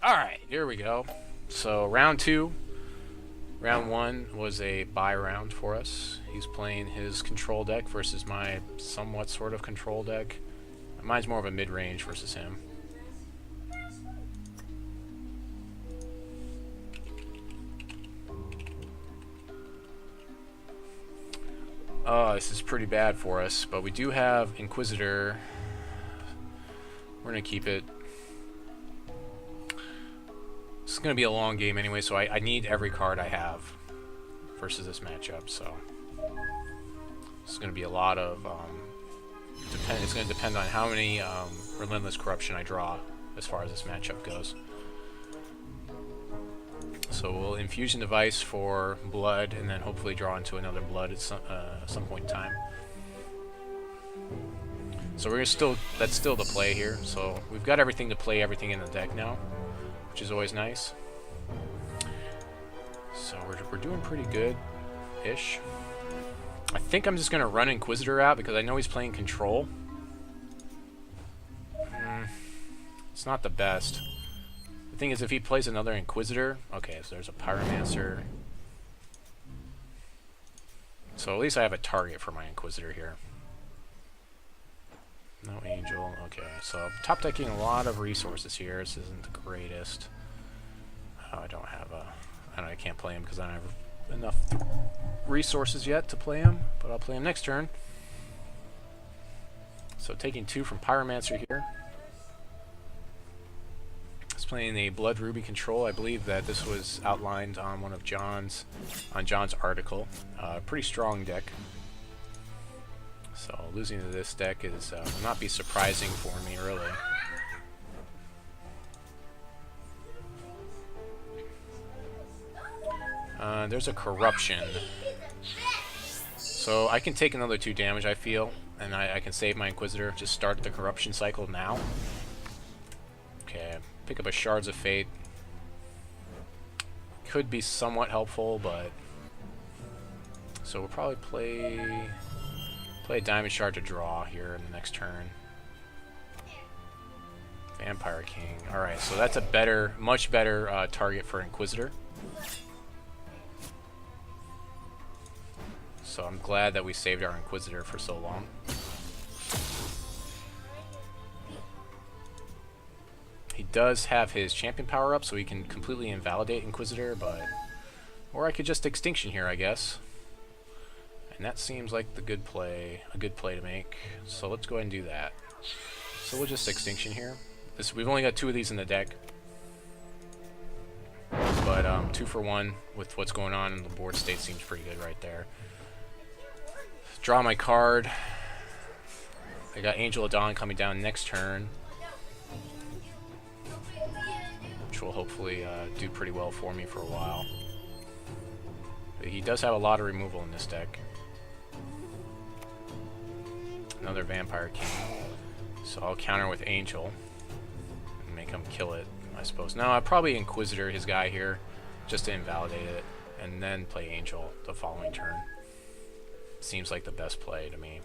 Alright, here we go. So round 2. Round 1 was a bye round for us. He's playing his control deck versus my somewhat sort of control deck. Mine's more of a mid-range versus him. Oh, this is pretty bad for us, but we do have Inquisitor. We're going to keep it. It's going to be a long game anyway, so I need every card I have versus this matchup, so it's going to be a lot of it's going to depend on how many Relentless Corruption I draw as far as this matchup goes. So we'll Infusion Device for blood, and then hopefully draw into another blood at some point in time. So we're still, that's still the play here. So we've got everything to play everything in the deck now, which is always nice. So we're doing pretty good-ish. I think I'm just going to run Inquisitor out because I know he's playing Control. It's not the best. The thing is, if he plays another Inquisitor... Okay, so there's a Pyromancer. So at least I have a target for my Inquisitor here. No Angel. Okay, so top decking a lot of resources here. This isn't the greatest. Oh, I don't have a... I can't play him because I don't have enough resources yet to play him, but I'll play him next turn. So taking 2 from Pyromancer here. He's playing a Blood Ruby control. I believe that this was outlined on one of John's article. Pretty strong deck. So losing to this deck is will not be surprising for me, really. There's a Corruption. So I can take another 2 damage, I feel, and I can save my Inquisitor. Just start the Corruption cycle now. Okay, pick up a Shards of Fate. Could be somewhat helpful, but... So we'll probably play a Diamond Shard to draw here in the next turn. Vampire King. Alright, so that's a better, much better target for Inquisitor. So I'm glad that we saved our Inquisitor for so long. He does have his champion power up, so he can completely invalidate Inquisitor, but... Or I could just Extinction here, I guess. And that seems like the good play, a good play to make. So let's go ahead and do that. So we'll just Extinction here. We've only got 2 of these in the deck. But 2 for 1 with what's going on in the board state seems pretty good right there. Draw my card. I got Angel of Dawn coming down next turn, which will hopefully do pretty well for me for a while. But he does have a lot of removal in this deck. Another Vampire King. So I'll counter with Angel and make him kill it, I suppose. No, I'd probably Inquisitor his guy here just to invalidate it, and then play Angel the following turn. Seems like the best play to me.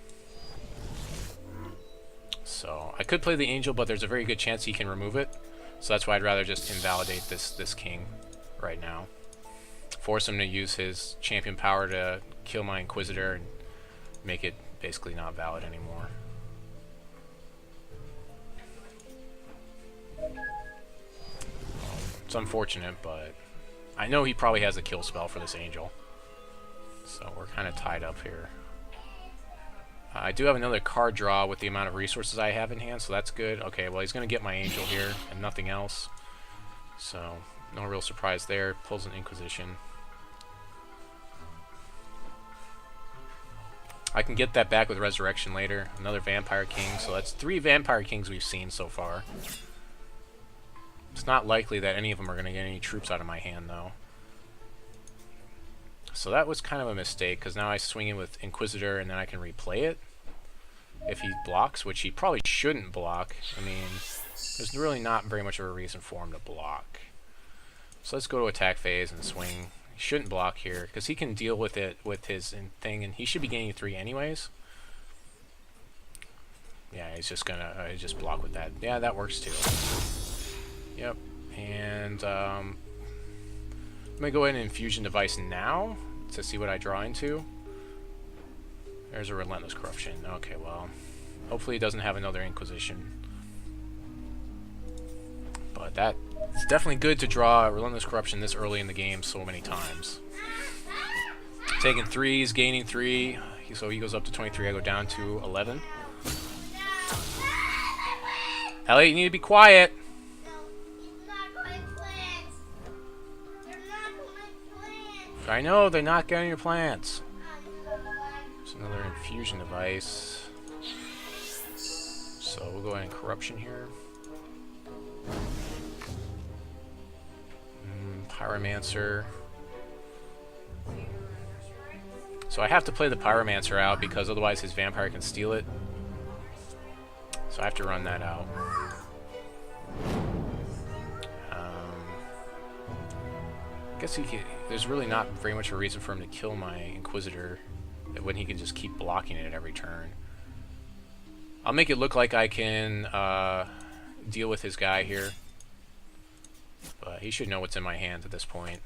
So I could play the Angel, but there's a very good chance he can remove it. So that's why I'd rather just invalidate this King right now. Force him to use his champion power to kill my Inquisitor and make it basically not valid anymore. It's unfortunate, but I know he probably has a kill spell for this Angel. So we're kind of tied up here. I do have another card draw with the amount of resources I have in hand, so that's good. Okay, well he's going to get my Angel here and nothing else. So no real surprise there. Pulls an Inquisition. I can get that back with Resurrection later. Another Vampire King. So that's 3 Vampire Kings we've seen so far. It's not likely that any of them are going to get any troops out of my hand, though. So that was kind of a mistake, because now I swing in with Inquisitor and then I can replay it if he blocks, which he probably shouldn't block. I mean, there's really not very much of a reason for him to block. So let's go to attack phase and swing. He shouldn't block here, because he can deal with it with his thing, and he should be gaining 3 anyways. Yeah, he's just gonna just block with that. Yeah, that works too. Yep, And I'm going to go ahead and Infusion Device now to see what I draw into. There's a Relentless Corruption. Okay, well, hopefully it doesn't have another Inquisition. But it's definitely good to draw Relentless Corruption this early in the game so many times. Taking 3s, gaining 3, so he goes up to 23, I go down to 11. Elliot, you need to be quiet! I know, they're not getting your plants. There's another Infusion Device. So we'll go ahead and Corruption here. Pyromancer. So I have to play the Pyromancer out because otherwise his Vampire can steal it. So I have to run that out. I guess there's really not very much of a reason for him to kill my Inquisitor when he can just keep blocking it at every turn. I'll make it look like I can deal with his guy here. But he should know what's in my hands at this point.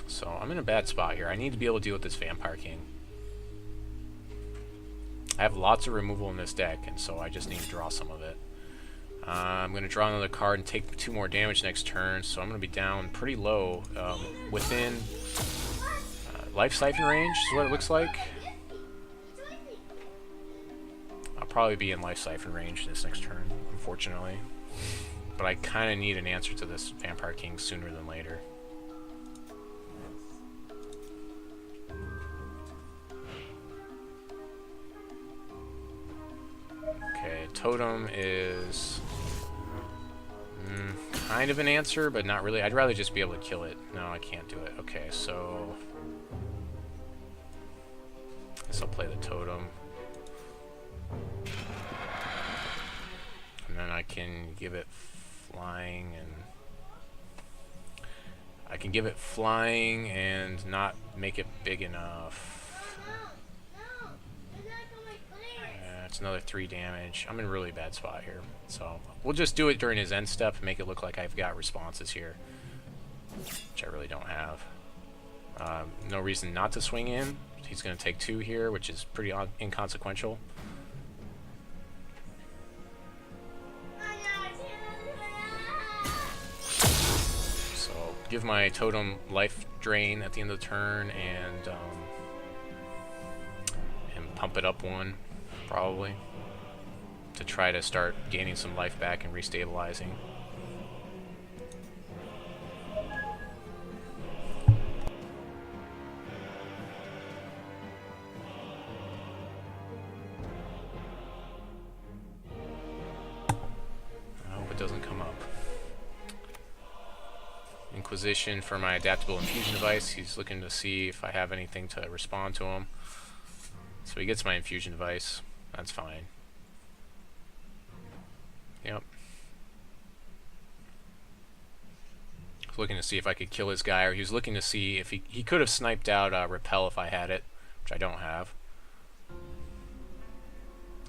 So I'm in a bad spot here. I need to be able to deal with this Vampire King. I have lots of removal in this deck, and so I just need to draw some of it. I'm going to draw another card and take 2 more damage next turn, so I'm going to be down pretty low, within Life Siphon range is what it looks like. I'll probably be in Life Siphon range this next turn, unfortunately. But I kind of need an answer to this Vampire King sooner than later. Okay, Totem is kind of an answer, but not really. I'd rather just be able to kill it. No, I can't do it. Okay, so I guess I'll play the Totem. And then I can give it flying and not make it big enough. It's another 3 damage. I'm in a really bad spot here. So we'll just do it during his end step and make it look like I've got responses here, which I really don't have. No reason not to swing in. He's going to take 2 here, which is pretty inconsequential. So give my Totem life drain at the end of the turn and pump it up 1. Probably, to try to start gaining some life back and restabilizing. I hope it doesn't come up. Inquisition for my Adaptable Infusion Device. He's looking to see if I have anything to respond to him. So he gets my Infusion Device. That's fine. Yep. I was looking to see if I could kill his guy, or he was looking to see if he could have sniped out Repel if I had it, which I don't have.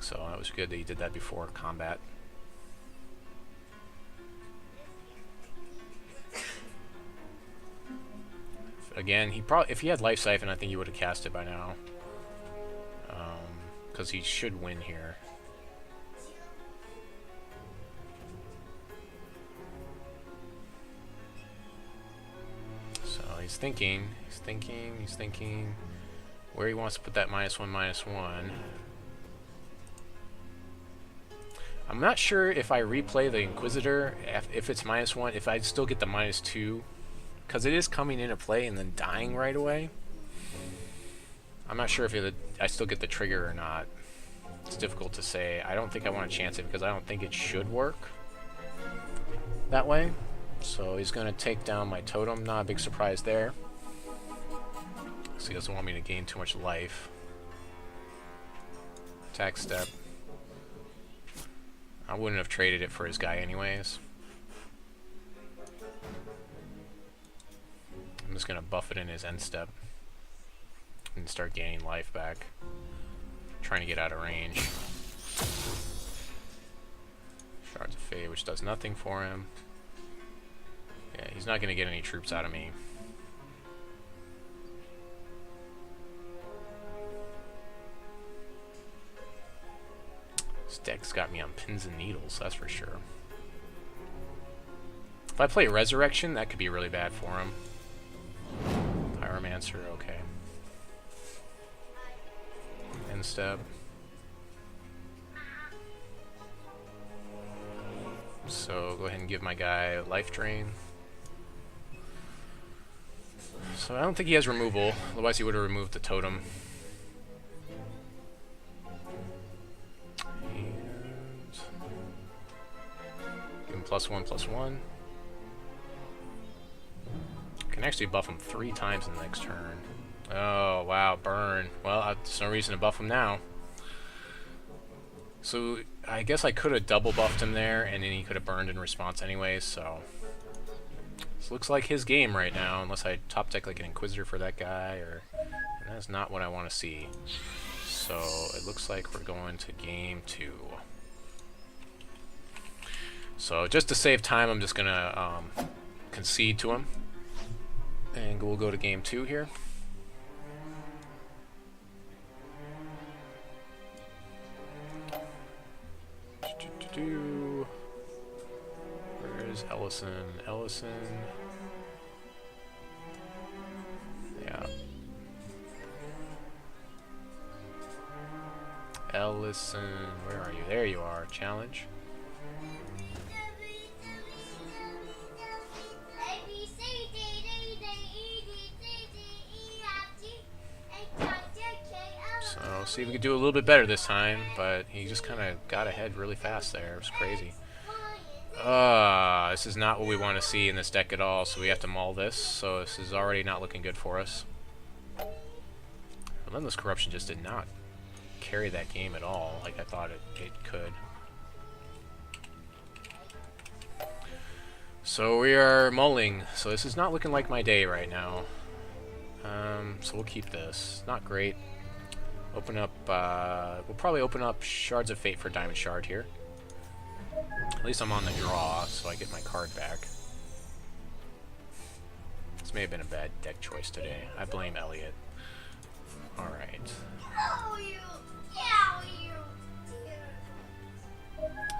So that was good that he did that before combat. Again, if he had Life Siphon, I think he would have cast it by now. Because he should win here. So he's thinking where he wants to put that -1/-1. I'm not sure if I replay the Inquisitor, if it's -1, if I'd still get the -2, because it is coming into play and then dying right away. I'm not sure if I still get the trigger or not. It's difficult to say. I don't think I want to chance it because I don't think it should work that way. So he's going to take down my Totem. Not a big surprise there. So he doesn't want me to gain too much life. Attack step. I wouldn't have traded it for his guy anyways. just going to buff it in his end step and start gaining life back. Trying to get out of range. Shards of Fate, which does nothing for him. Yeah, he's not going to get any troops out of me. This deck's got me on pins and needles, that's for sure. If I play Resurrection, that could be really bad for him. Pyromancer, okay. End step. So go ahead and give my guy life drain. So I don't think he has removal, otherwise he would have removed the totem. And give him +1/+1. Can actually buff him 3 times in the next turn. Oh wow, burn. Well, there's no reason to buff him now. So I guess I could have double buffed him there, and then he could have burned in response anyways, so this looks like his game right now, unless I top deck like an Inquisitor for that guy, and that's not what I want to see. So it looks like we're going to game 2. So just to save time, I'm just gonna concede to him, and we'll go to game 2 here. Where's Elysion? Elysion. Yeah. Elysion, where are you? There you are. Challenge. So see if we can do a little bit better this time, but he just kind of got ahead really fast there. It was crazy. This is not what we want to see in this deck at all, so we have to mull this. So this is already not looking good for us. Relentless Corruption just did not carry that game at all like I thought it could. So we are mulling. So this is not looking like my day right now. So we'll keep this. Not great. Open up, we'll probably open up Shards of Fate for Diamond Shard here. At least I'm on the draw, so I get my card back. This may have been a bad deck choice today. I blame Elliot. Alright.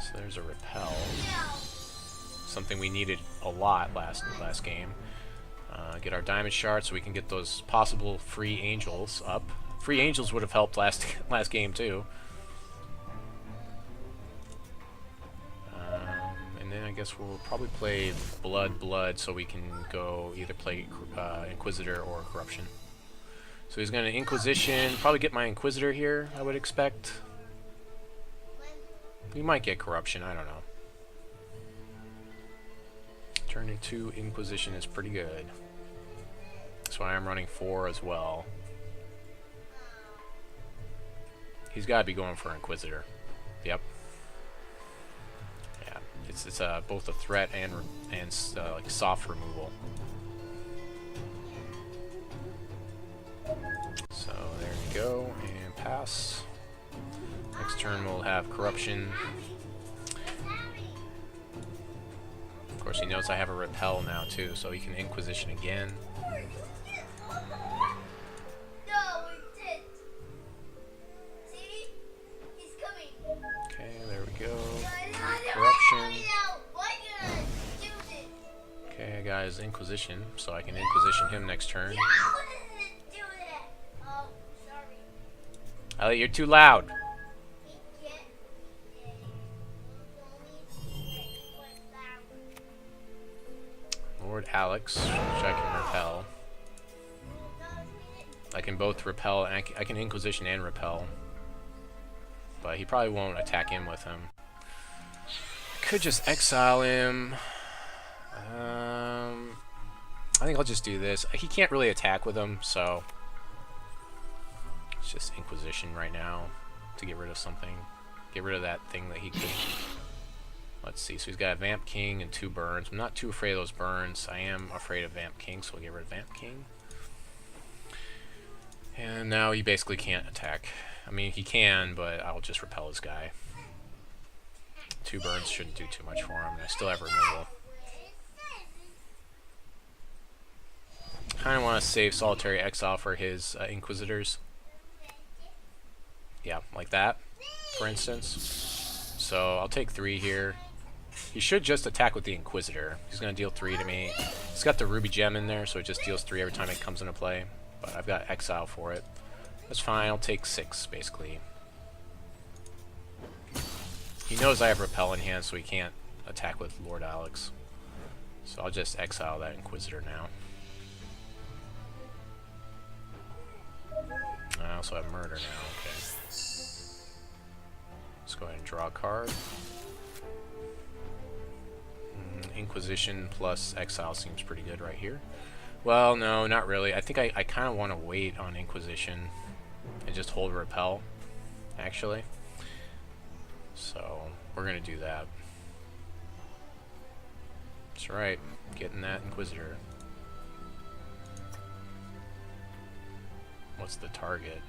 So there's a Repel. Something we needed a lot last game. Get our Diamond Shard so we can get those possible free angels up. Free angels would have helped last game too. And then I guess we'll probably play Blood, so we can go either play Inquisitor or Corruption. So he's going to Inquisition, probably get my Inquisitor here, I would expect. We might get Corruption, I don't know. Turning 2 Inquisition is pretty good. That's why I'm running 4 as well. He's got to be going for Inquisitor. Yep. Yeah, it's both a threat and like soft removal. So there we go, and pass. Next turn we'll have Corruption. Of course, he knows I have a Repel now too, so he can Inquisition again. Okay, there we go. Corruption. Okay, I got his Inquisition, so I can Inquisition him next turn. Elliot, you're too loud. Lord Alex, which I can Repel. I can both Repel, and I can Inquisition and Repel. But he probably won't attack him with him. Could just exile him. I think I'll just do this. He can't really attack with him, so it's just Inquisition right now to get rid of something. Get rid of that thing that he could. Let's see. So he's got a Vamp King and 2 burns. I'm not too afraid of those burns. I am afraid of Vamp King, so we'll get rid of Vamp King. And now he basically can't attack. I mean, he can, but I'll just repel his guy. 2 burns shouldn't do too much for him, and I still have removal. Kind of want to save Solitary Exile for his Inquisitors. Yeah, like that, for instance. So I'll take 3 here. He should just attack with the Inquisitor. He's going to deal 3 to me. He's got the Ruby Gem in there, so it just deals 3 every time it comes into play. But I've got Exile for it. That's fine. I'll take 6, basically. He knows I have Repel in hand, so he can't attack with Lord Alex. So I'll just exile that Inquisitor now. I also have Murder now, okay. Let's go ahead and draw a card. Inquisition plus Exile seems pretty good right here. Well, no, not really. I think I kind of want to wait on Inquisition and just hold Repel, actually. So, we're going to do that. That's right, getting that Inquisitor. What's the target?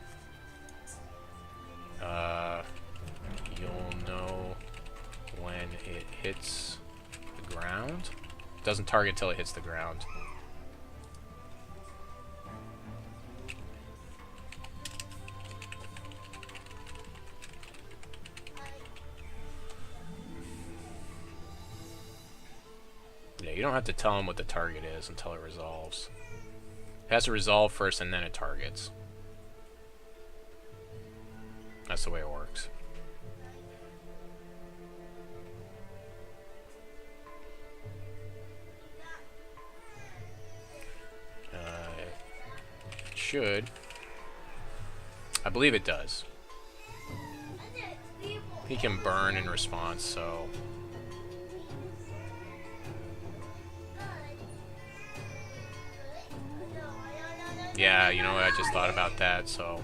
You'll know when it hits the ground. It doesn't target until it hits the ground. Yeah, you don't have to tell him what the target is until it resolves. It has to resolve first and then it targets. That's the way it works. It should. I believe it does. He can burn in response, so... Yeah, you know what, I just thought about that, so...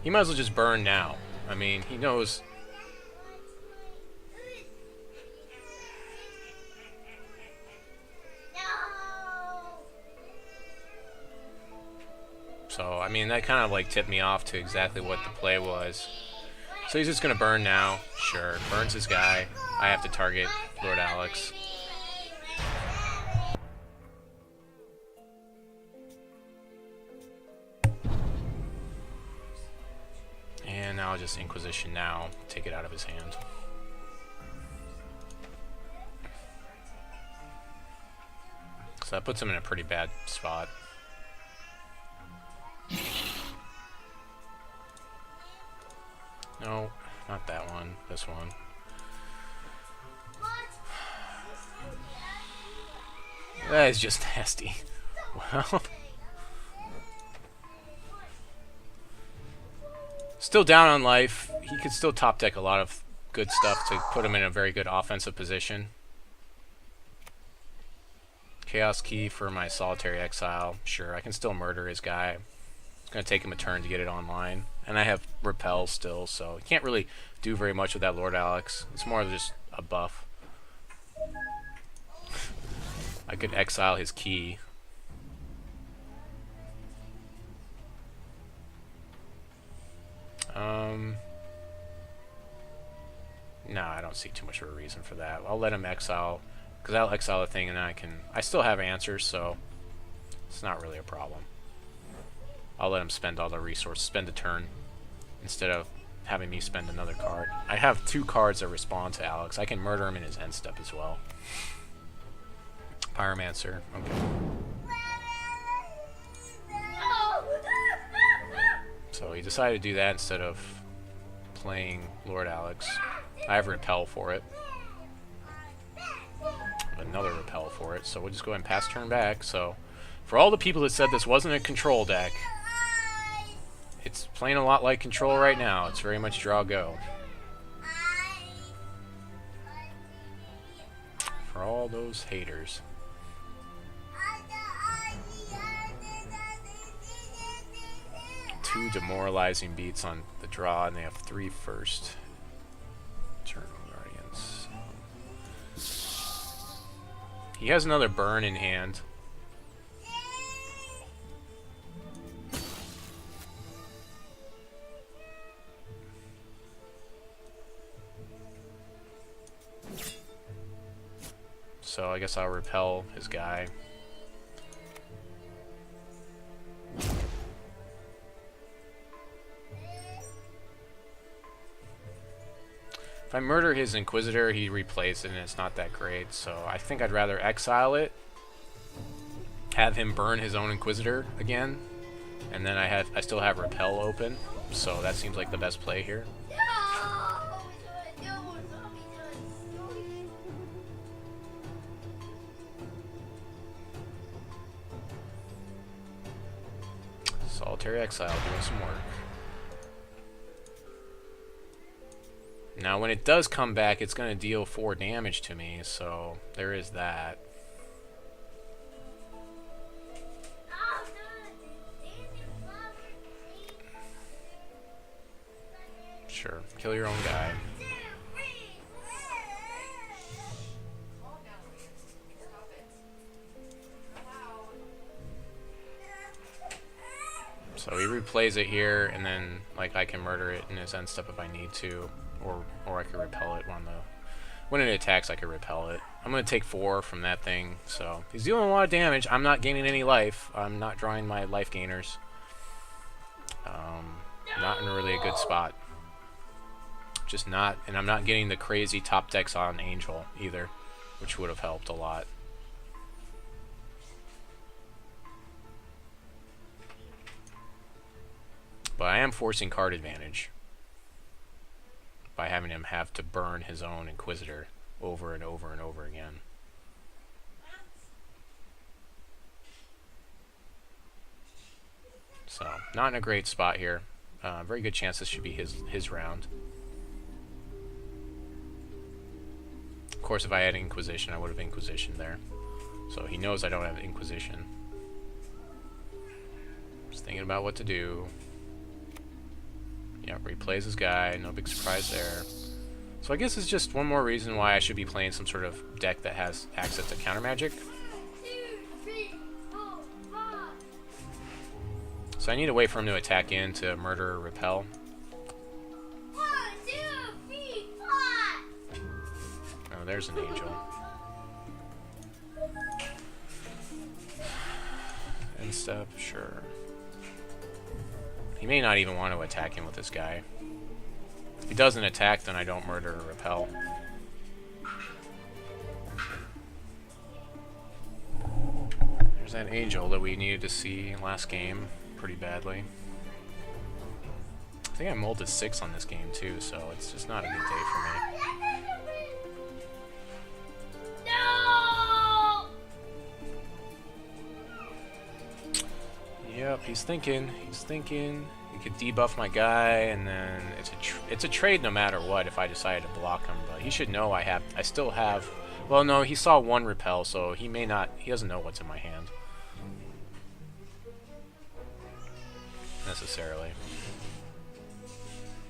He might as well just burn now. I mean, he knows... So, I mean, that kind of like tipped me off to exactly what the play was. So he's just gonna burn now. Sure, burns his guy. I have to target Lord Alex. And now I'll just Inquisition now, take it out of his hand. So that puts him in a pretty bad spot. No, not that one, this one. That is just nasty. Well... Still down on life. He could still top deck a lot of good stuff to put him in a very good offensive position. Chaos Key for my Solitary Exile. Sure, I can still murder his guy. It's going to take him a turn to get it online. And I have Repel still, so he can't really do very much with that Lord Alex. It's more of just a buff. I could exile his key. No, I don't see too much of a reason for that. I'll let him exile, because I'll exile the thing and then I still have answers, so it's not really a problem. I'll let him spend all the resources, spend a turn, instead of having me spend another card. I have 2 cards that respond to Alex. I can murder him in his end step as well. Pyromancer, okay. So he decided to do that instead of playing Lord Alex. I have Repel for it. Another Repel for it, so we'll just go ahead and pass turn back. So, for all the people that said this wasn't a control deck, it's playing a lot like control right now. It's very much draw go. For all those haters. 2 demoralizing beats on the draw, and they have 3 first. Eternal Guardians. He has another burn in hand. So I guess I'll repel his guy. If I murder his Inquisitor, he replays it, and it's not that great. So I think I'd rather exile it, have him burn his own Inquisitor again, and then I still have Repel open. So that seems like the best play here. Solitary Exile doing some work. Now when it does come back, it's going to deal 4 damage to me, so there is that. Sure, kill your own guy. So he replays it here, and then like I can murder it in his end step if I need to, or I could repel it when it attacks. I could repel it. I'm gonna take 4 from that thing, so he's dealing a lot of damage. I'm not gaining any life. I'm not drawing my life gainers. Not in really a good spot. Just not, and I'm not getting the crazy top decks on Angel either, which would have helped a lot. But I am forcing card advantage by having him have to burn his own Inquisitor over and over and over again. So, not in a great spot here. Very good chance this should be his round. Of course, if I had Inquisition, I would have Inquisition there. So he knows I don't have Inquisition. Just thinking about what to do. Yeah, replays his guy, no big surprise there. So I guess it's just one more reason why I should be playing some sort of deck that has access to counter magic. So I need to wait for him to attack in to murder or repel. 1, 2, 3, 4. Oh, there's an Angel. End step, sure. He may not even want to attack him with this guy. If he doesn't attack, then I don't murder or repel. There's that Angel that we needed to see last game pretty badly. I think I molded 6 on this game too, so it's just not a good day for me. No! Yep, he's thinking. He's thinking. He could debuff my guy, and then it's a trade no matter what if I decided to block him. But he should know I still have. Well, no, he saw 1 repel, so he may not. He doesn't know what's in my hand necessarily.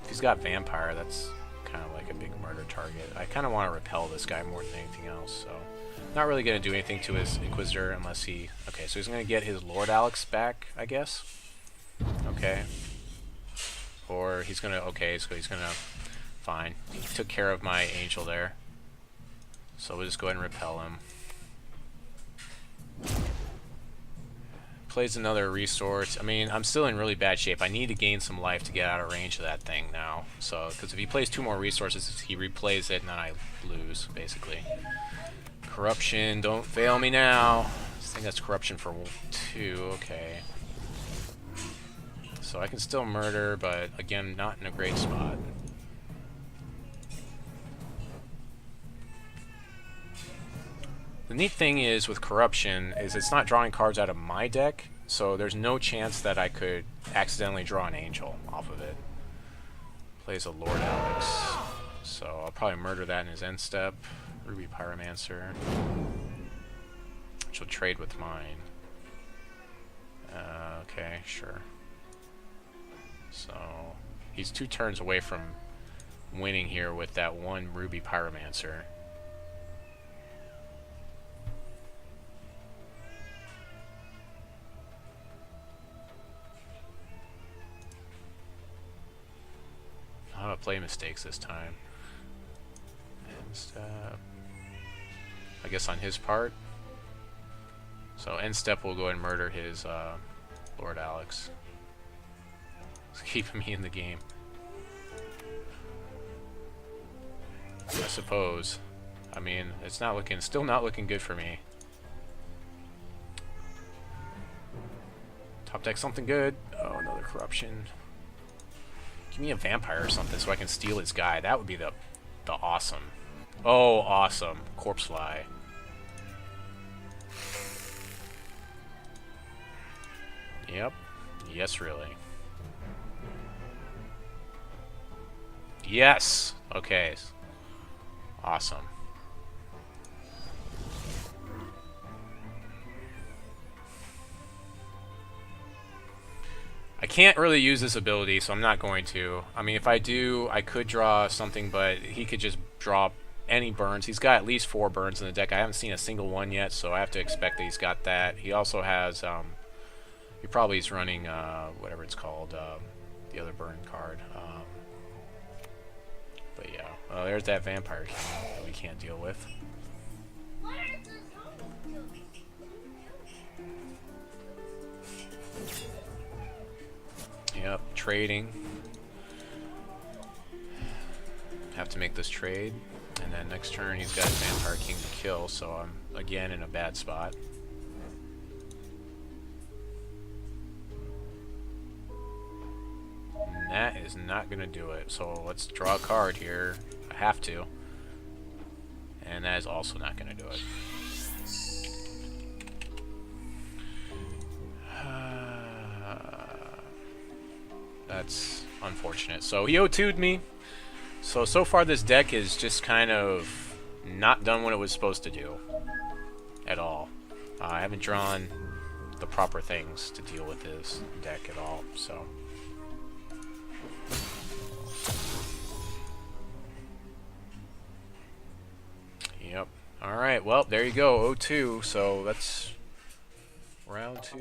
If he's got Vampire, that's kind of like a big murder target. I kind of want to repel this guy more than anything else, so not really going to do anything to his Inquisitor unless he... Okay, so he's going to get his Lord Alex back, I guess. Okay. Or he's going to... Okay, so he's going to... Fine. He took care of my Angel there. So we'll just go ahead and repel him. Plays another resource. I mean, I'm still in really bad shape. I need to gain some life to get out of range of that thing now. So, because if he plays 2 more resources, he replays it and then I lose, basically. Corruption, don't fail me now. I think that's corruption for 2, okay. So I can still murder, but again, not in a great spot. The neat thing is with corruption is it's not drawing cards out of my deck, so there's no chance that I could accidentally draw an Angel off of it. Plays a Lord Alex, so I'll probably murder that in his end step. Ruby Pyromancer, which will trade with mine. Okay, sure. So he's 2 turns away from winning here with that 1 Ruby Pyromancer. I'm gonna play mistakes this time. End step. I guess on his part. So end step will go ahead and murder his Lord Alex. It's keeping me in the game. I suppose. I mean, it's not looking, still not looking good for me. Top deck something good. Oh, another corruption. Give me a vampire or something so I can steal his guy. That would be the awesome. Oh, awesome. Corpse Fly. Yep. Yes, really. Yes! Okay. Awesome. I can't really use this ability, so I'm not going to. I mean, if I do, I could draw something, but he could just draw any burns. He's got at least 4 burns in the deck. I haven't seen a single one yet, so I have to expect that he's got that. He also has, he probably is running, whatever it's called, the other burn card. But yeah, well, there's that Vampire King that we can't deal with. What are the zombies doing? Yep, trading. Have to make this trade. And then next turn he's got Vampire King to kill, so I'm again in a bad spot. And that is not going to do it. So let's draw a card here. I have to. And that is also not going to do it. That's unfortunate. So he O2'd me. So far this deck is just kind of not done what it was supposed to do. At all. I haven't drawn the proper things to deal with this deck at all, so... Yep. Alright, well, there you go, 0-2, so that's round 2.